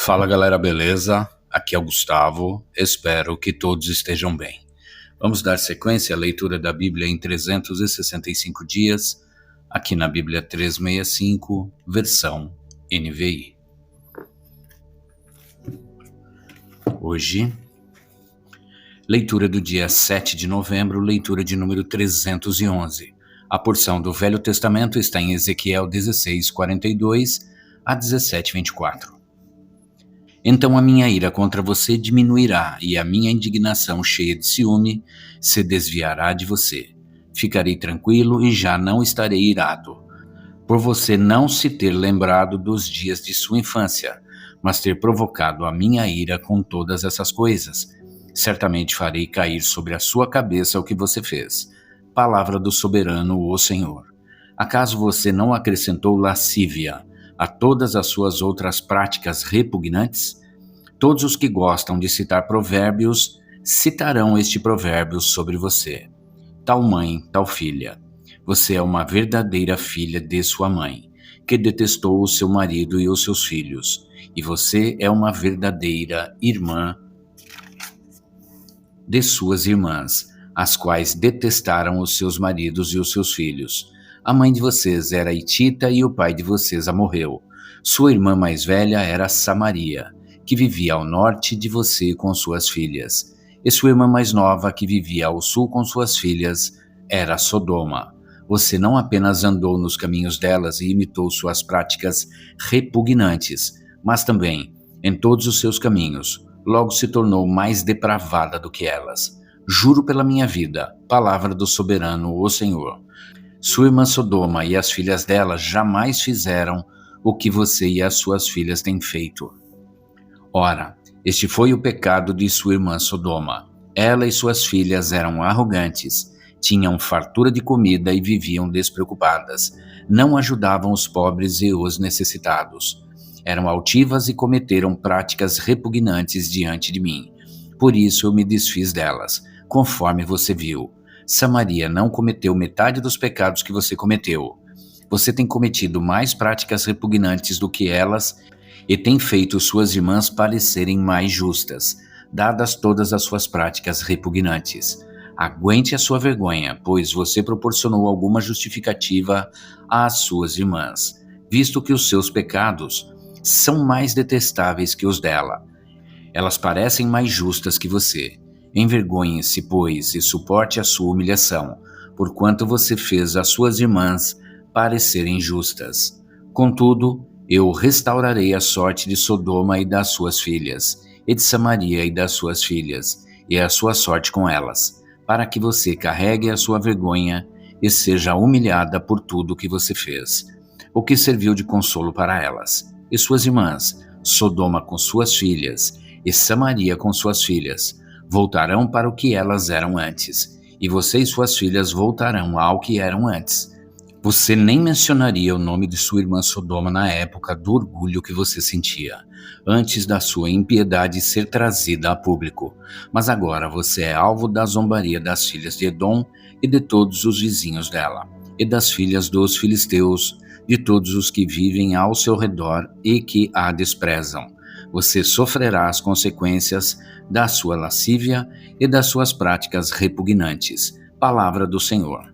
Fala galera, beleza? Aqui é o Gustavo, espero que todos estejam bem. Vamos dar sequência à leitura da Bíblia em 365 dias, aqui na Bíblia 365, versão NVI. Hoje, leitura do dia 7 de novembro, leitura de número 311. A porção do Velho Testamento está em Ezequiel 16, 42 a 17, 24. Então a minha ira contra você diminuirá, e a minha indignação cheia de ciúme se desviará de você. Ficarei tranquilo e já não estarei irado, por você não se ter lembrado dos dias de sua infância, mas ter provocado a minha ira com todas essas coisas. Certamente farei cair sobre a sua cabeça o que você fez. Palavra do soberano, o Senhor. Acaso você não acrescentou lascívia a todas as suas outras práticas repugnantes? Todos os que gostam de citar provérbios citarão este provérbio sobre você. Tal mãe, tal filha. Você é uma verdadeira filha de sua mãe, que detestou o seu marido e os seus filhos. E você é uma verdadeira irmã de suas irmãs, as quais detestaram os seus maridos e os seus filhos. A mãe de vocês era hitita e o pai de vocês a morreu. Sua irmã mais velha era Samaria, que vivia ao norte de você com suas filhas. E sua irmã mais nova, que vivia ao sul com suas filhas, era Sodoma. Você não apenas andou nos caminhos delas e imitou suas práticas repugnantes, mas também, em todos os seus caminhos, logo se tornou mais depravada do que elas. Juro pela minha vida, palavra do soberano, o Senhor. Sua irmã Sodoma e as filhas dela jamais fizeram o que você e as suas filhas têm feito. Ora, este foi o pecado de sua irmã Sodoma. Ela e suas filhas eram arrogantes, tinham fartura de comida e viviam despreocupadas. Não ajudavam os pobres e os necessitados. Eram altivas e cometeram práticas repugnantes diante de mim. Por isso eu me desfiz delas, conforme você viu. Samaria não cometeu metade dos pecados que você cometeu. Você tem cometido mais práticas repugnantes do que elas e tem feito suas irmãs parecerem mais justas, dadas todas as suas práticas repugnantes. Aguente a sua vergonha, pois você proporcionou alguma justificativa às suas irmãs, visto que os seus pecados são mais detestáveis que os dela. Elas parecem mais justas que você. Envergonhe-se, pois, e suporte a sua humilhação, porquanto você fez as suas irmãs parecerem justas. Contudo, eu restaurarei a sorte de Sodoma e das suas filhas, e de Samaria e das suas filhas, e a sua sorte com elas, para que você carregue a sua vergonha e seja humilhada por tudo que você fez, o que serviu de consolo para elas. E suas irmãs, Sodoma com suas filhas, e Samaria com suas filhas, voltarão para o que elas eram antes, e você e suas filhas voltarão ao que eram antes. Você nem mencionaria o nome de sua irmã Sodoma na época do orgulho que você sentia, antes da sua impiedade ser trazida a público. Mas agora você é alvo da zombaria das filhas de Edom e de todos os vizinhos dela, e das filhas dos filisteus, de todos os que vivem ao seu redor e que a desprezam. Você sofrerá as consequências da sua lascívia e das suas práticas repugnantes. Palavra do Senhor.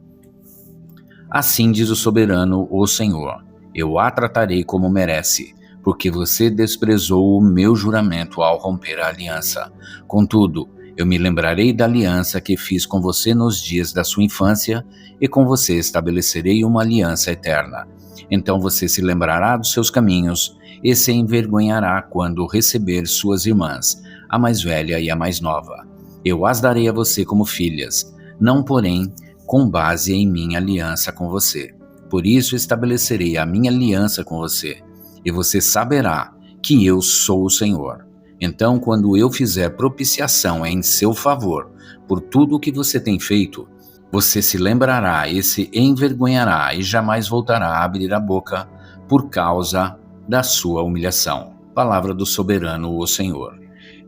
Assim diz o soberano, o Senhor: eu a tratarei como merece, porque você desprezou o meu juramento ao romper a aliança. Contudo, eu me lembrarei da aliança que fiz com você nos dias da sua infância, e com você estabelecerei uma aliança eterna. Então você se lembrará dos seus caminhos e se envergonhará quando receber suas irmãs, a mais velha e a mais nova. Eu as darei a você como filhas, não porém com base em minha aliança com você. Por isso estabelecerei a minha aliança com você, e você saberá que eu sou o Senhor. Então, quando eu fizer propiciação em seu favor por tudo o que você tem feito, você se lembrará e se envergonhará e jamais voltará a abrir a boca por causa da sua humilhação. Palavra do soberano, o Senhor.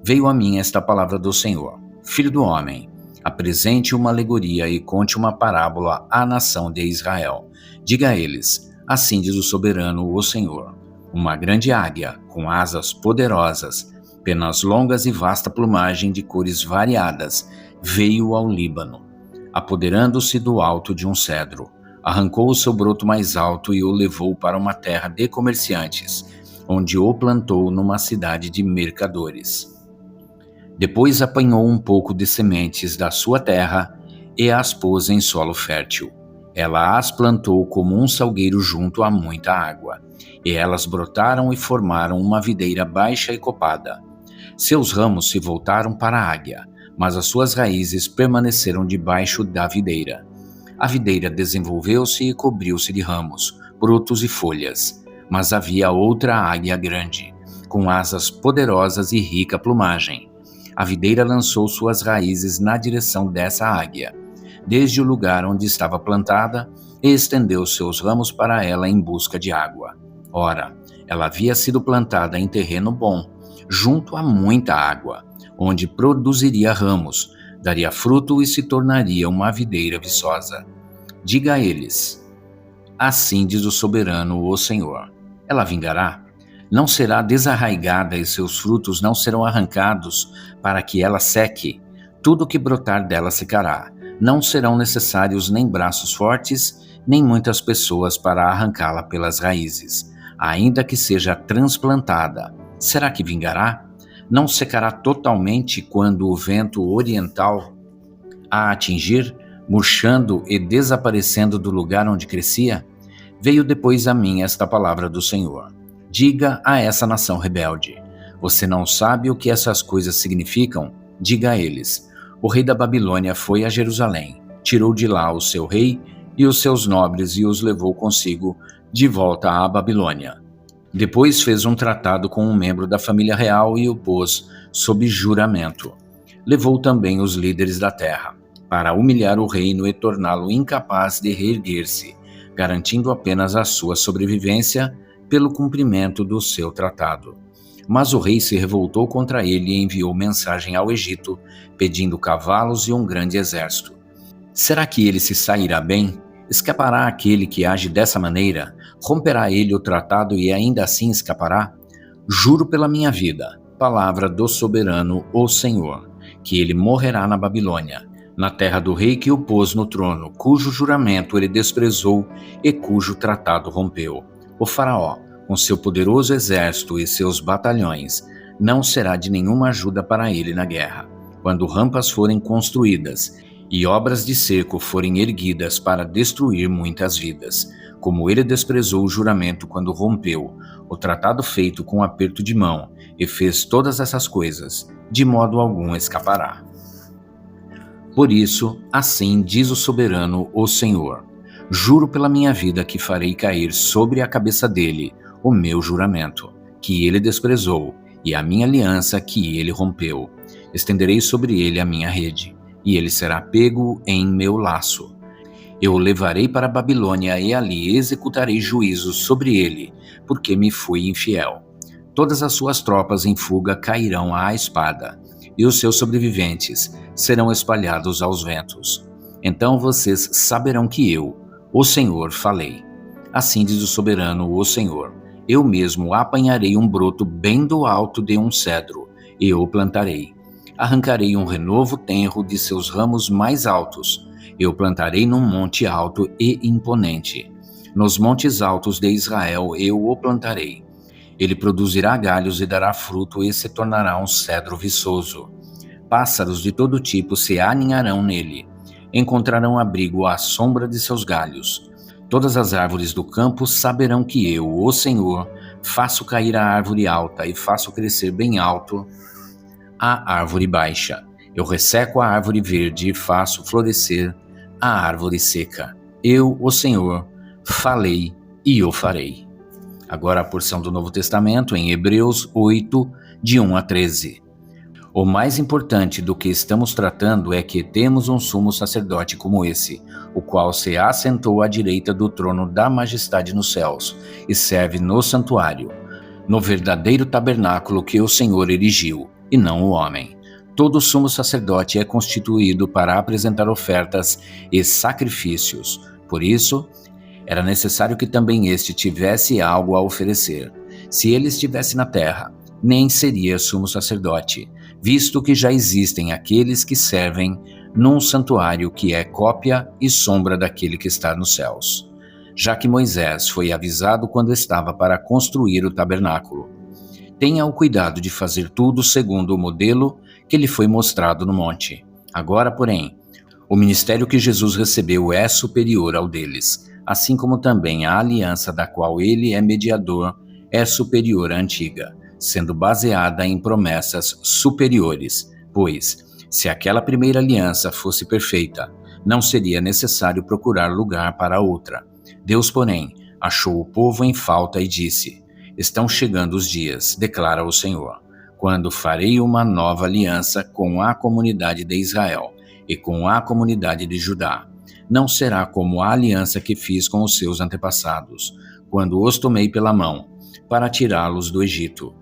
Veio a mim esta palavra do Senhor: Filho do homem, apresente uma alegoria e conte uma parábola à nação de Israel. Diga a eles: assim diz o soberano, o Senhor. Uma grande águia, com asas poderosas, penas longas e vasta plumagem de cores variadas, veio ao Líbano. Apoderando-se do alto de um cedro, arrancou o seu broto mais alto e o levou para uma terra de comerciantes, onde o plantou numa cidade de mercadores. Depois apanhou um pouco de sementes da sua terra e as pôs em solo fértil. Ela as plantou como um salgueiro junto a muita água, e elas brotaram e formaram uma videira baixa e copada. Seus ramos se voltaram para a águia, mas as suas raízes permaneceram debaixo da videira. A videira desenvolveu-se e cobriu-se de ramos, brotos e folhas, mas havia outra águia grande, com asas poderosas e rica plumagem. A videira lançou suas raízes na direção dessa águia, desde o lugar onde estava plantada, e estendeu seus ramos para ela em busca de água. Ora, ela havia sido plantada em terreno bom, junto a muita água, onde produziria ramos, daria fruto e se tornaria uma videira viçosa. Diga a eles: assim diz o soberano, o Senhor: ela vingará? Não será desarraigada e seus frutos não serão arrancados para que ela seque? Tudo que brotar dela secará. Não serão necessários nem braços fortes, nem muitas pessoas para arrancá-la pelas raízes. Ainda que seja transplantada, será que vingará? Não secará totalmente quando o vento oriental a atingir, murchando e desaparecendo do lugar onde crescia? Veio depois a mim esta palavra do Senhor. Diga a essa nação rebelde: você não sabe o que essas coisas significam? Diga a eles: o rei da Babilônia foi a Jerusalém, tirou de lá o seu rei e os seus nobres e os levou consigo de volta à Babilônia. Depois fez um tratado com um membro da família real e o pôs sob juramento. Levou também os líderes da terra, para humilhar o reino e torná-lo incapaz de reerguer-se, garantindo apenas a sua sobrevivência pelo cumprimento do seu tratado. Mas o rei se revoltou contra ele e enviou mensagem ao Egito, pedindo cavalos e um grande exército. Será que ele se sairá bem? Escapará aquele que age dessa maneira? Romperá ele o tratado e ainda assim escapará? Juro pela minha vida, palavra do soberano, o Senhor, que ele morrerá na Babilônia, na terra do rei que o pôs no trono, cujo juramento ele desprezou e cujo tratado rompeu. O faraó, com seu poderoso exército e seus batalhões, não será de nenhuma ajuda para ele na guerra. Quando rampas forem construídas e obras de cerco forem erguidas para destruir muitas vidas, como ele desprezou o juramento quando rompeu o tratado feito com aperto de mão e fez todas essas coisas, de modo algum escapará. Por isso, assim diz o soberano, o Senhor: juro pela minha vida que farei cair sobre a cabeça dele o meu juramento, que ele desprezou, e a minha aliança que ele rompeu. Estenderei sobre ele a minha rede, e ele será pego em meu laço. Eu o levarei para a Babilônia e ali executarei juízo sobre ele, porque me fui infiel. Todas as suas tropas em fuga cairão à espada, e os seus sobreviventes serão espalhados aos ventos. Então vocês saberão que eu, o Senhor, falei. Assim diz o soberano, o Senhor: eu mesmo apanharei um broto bem do alto de um cedro, e o plantarei. Arrancarei um renovo tenro de seus ramos mais altos. Eu plantarei num monte alto e imponente. Nos montes altos de Israel eu o plantarei. Ele produzirá galhos e dará fruto e se tornará um cedro viçoso. Pássaros de todo tipo se aninharão nele. Encontrarão abrigo à sombra de seus galhos. Todas as árvores do campo saberão que eu, o Senhor, faço cair a árvore alta e faço crescer bem alto a árvore baixa. Eu resseco a árvore verde e faço florescer a árvore seca. Eu, o Senhor, falei e o farei. Agora a porção do Novo Testamento em Hebreus 8, de 1 a 13. O mais importante do que estamos tratando é que temos um sumo sacerdote como esse, o qual se assentou à direita do trono da majestade nos céus e serve no santuário, no verdadeiro tabernáculo que o Senhor erigiu, e não o homem. Todo sumo sacerdote é constituído para apresentar ofertas e sacrifícios. Por isso, era necessário que também este tivesse algo a oferecer. Se ele estivesse na terra, nem seria sumo sacerdote, visto que já existem aqueles que servem num santuário que é cópia e sombra daquele que está nos céus. Já que Moisés foi avisado quando estava para construir o tabernáculo. Tenha o cuidado de fazer tudo segundo o modelo que lhe foi mostrado no monte. Agora, porém, o ministério que Jesus recebeu é superior ao deles, assim como também a aliança da qual ele é mediador é superior à antiga, sendo baseada em promessas superiores, pois, se aquela primeira aliança fosse perfeita, não seria necessário procurar lugar para outra. Deus, porém, achou o povo em falta e disse: Estão chegando os dias, declara o Senhor, quando farei uma nova aliança com a comunidade de Israel e com a comunidade de Judá. Não será como a aliança que fiz com os seus antepassados, quando os tomei pela mão, para tirá-los do Egito.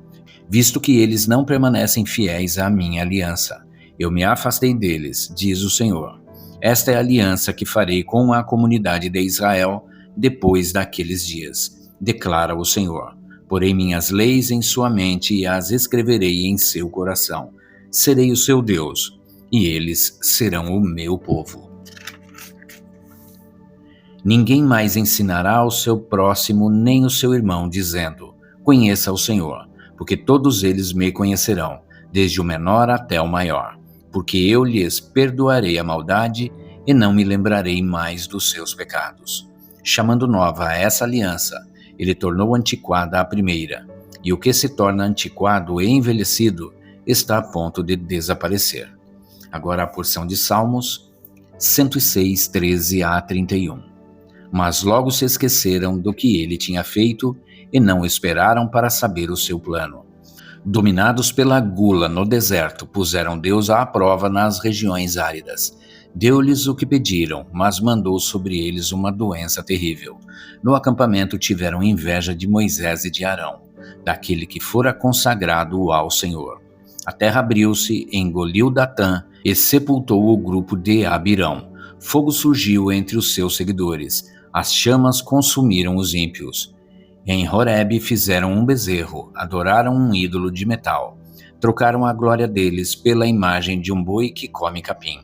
Visto que eles não permanecem fiéis à minha aliança, eu me afastei deles, diz o Senhor. Esta é a aliança que farei com a comunidade de Israel depois daqueles dias, declara o Senhor. Porei minhas leis em sua mente e as escreverei em seu coração. Serei o seu Deus, e eles serão o meu povo. Ninguém mais ensinará ao seu próximo nem o seu irmão, dizendo: Conheça o Senhor, porque todos eles me conhecerão, desde o menor até o maior, porque eu lhes perdoarei a maldade e não me lembrarei mais dos seus pecados. Chamando nova essa aliança, ele tornou antiquada a primeira, e o que se torna antiquado e envelhecido está a ponto de desaparecer. Agora a porção de Salmos 106, 13 a 31. Mas logo se esqueceram do que ele tinha feito e não esperaram para saber o seu plano. Dominados pela gula no deserto, puseram Deus à prova nas regiões áridas. Deu-lhes o que pediram, mas mandou sobre eles uma doença terrível. No acampamento tiveram inveja de Moisés e de Arão, daquele que fora consagrado ao Senhor. A terra abriu-se, engoliu Datã e sepultou o grupo de Abirão. Fogo surgiu entre os seus seguidores. As chamas consumiram os ímpios. Em Horebe fizeram um bezerro, adoraram um ídolo de metal. Trocaram a glória deles pela imagem de um boi que come capim.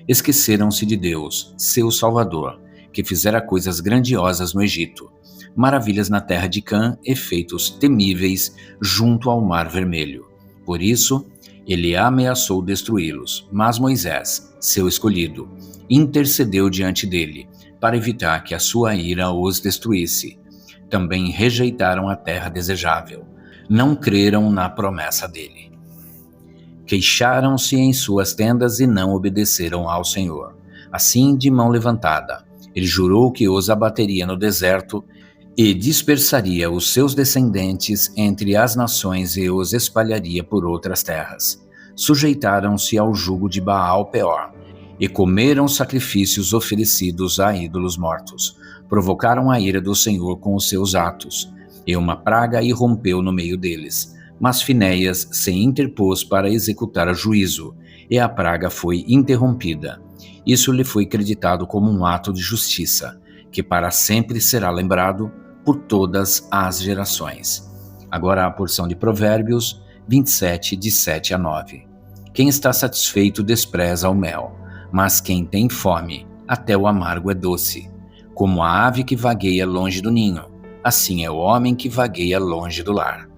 Esqueceram-se de Deus, seu Salvador, que fizera coisas grandiosas no Egito, maravilhas na terra de Cã e feitos temíveis junto ao Mar Vermelho. Por isso, ele ameaçou destruí-los, mas Moisés, seu escolhido, intercedeu diante dele, para evitar que a sua ira os destruísse. Também rejeitaram a terra desejável, não creram na promessa dele. Queixaram-se em suas tendas e não obedeceram ao Senhor. Assim, de mão levantada, ele jurou que os abateria no deserto e dispersaria os seus descendentes entre as nações e os espalharia por outras terras. Sujeitaram-se ao jugo de Baal-Peor e comeram sacrifícios oferecidos a ídolos mortos. Provocaram a ira do Senhor com os seus atos, e uma praga irrompeu no meio deles. Mas Finéias se interpôs para executar juízo, e a praga foi interrompida. Isso lhe foi creditado como um ato de justiça, que para sempre será lembrado por todas as gerações. Agora a porção de Provérbios 27, de 7 a 9. Quem está satisfeito despreza o mel, mas quem tem fome, até o amargo é doce. Como a ave que vagueia longe do ninho, assim é o homem que vagueia longe do lar.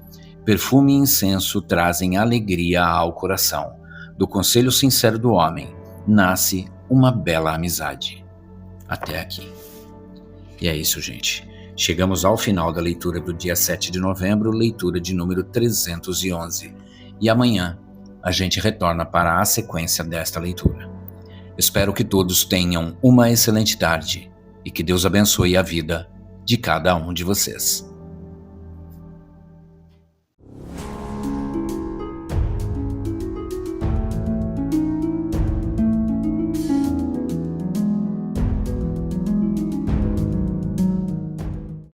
Perfume e incenso trazem alegria ao coração. Do conselho sincero do homem, nasce uma bela amizade. Até aqui. E é isso, gente. Chegamos ao final da leitura do dia 7 de novembro, leitura de número 311. E amanhã a gente retorna para a sequência desta leitura. Espero que todos tenham uma excelente tarde e que Deus abençoe a vida de cada um de vocês.